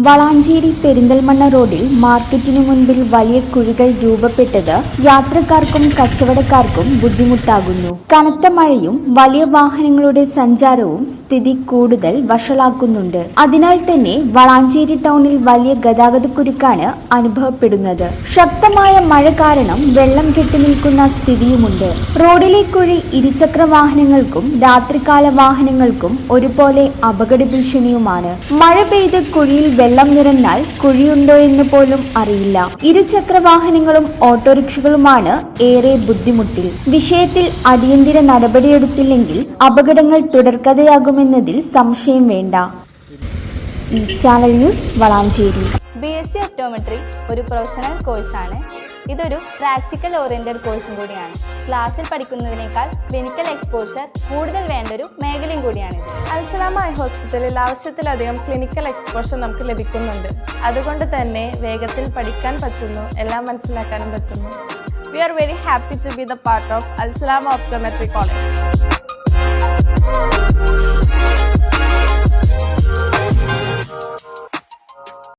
വളാഞ്ചേരി പെരിന്തൽമണ്ണ റോഡിൽ മാർക്കറ്റിനു മുൻപിൽ വലിയ കുഴികൾ രൂപപ്പെട്ടത് യാത്രക്കാർക്കും കച്ചവടക്കാർക്കും ബുദ്ധിമുട്ടാകുന്നു. കനത്ത മഴയും വലിയ വാഹനങ്ങളുടെ സഞ്ചാരവും സ്ഥിതി കൂടുതൽ വഷളാക്കുന്നുണ്ട്. അതിനാൽ തന്നെ വളാഞ്ചേരി ടൗണിൽ വലിയ ഗതാഗതക്കുരുക്കാണ് അനുഭവപ്പെടുന്നത്. ശക്തമായ മഴ കാരണം വെള്ളം കെട്ടിനിൽക്കുന്ന സ്ഥിതിയുമുണ്ട്. റോഡിലെ കുഴി ഇരുചക്ര വാഹനങ്ങൾക്കും രാത്രികാല വാഹനങ്ങൾക്കും ഒരുപോലെ അപകട ഭീഷണിയുമാണ്. മഴ പെയ്ത് കുഴിയിൽ വെള്ളം നിറഞ്ഞാൽ കുഴിയുണ്ടോ എന്ന് പോലും അറിയില്ല. ഇരുചക്ര വാഹനങ്ങളും ഓട്ടോറിക്ഷകളുമാണ് ഏറെ ബുദ്ധിമുട്ടിൽ. വിഷയത്തിൽ അടിയന്തര നടപടിയെടുത്തില്ലെങ്കിൽ അപകടങ്ങൾ തുടർക്കഥയാകുമെന്നതിൽ സംശയം വേണ്ട. ഈ channel news Valanchery. BSc optometry ഒരു പ്രൊഫഷണൽ കോഴ്സാണ്. ഇതൊരു പ്രാക്ടിക്കൽ ഓറിയന്റഡ് കോഴ്സും കൂടിയാണ്. ക്ലാസ്സിൽ പഠിക്കുന്നതിനേക്കാൾ ക്ലിനിക്കൽ എക്സ്പോഷർ കൂടുതൽ വേണ്ടൊരു മേഖലയും കൂടിയാണ്. അൽസലാമ ഐ ഹോസ്പിറ്റലിൽ ആവശ്യത്തിലധികം ക്ലിനിക്കൽ എക്സ്പോഷർ നമുക്ക് ലഭിക്കുന്നുണ്ട്. അതുകൊണ്ട് തന്നെ വേഗത്തിൽ പഠിക്കാൻ പറ്റുന്നു, എല്ലാം മനസ്സിലാക്കാനും പറ്റുന്നു. We are very happy to be the part of Al Salama Optometry College.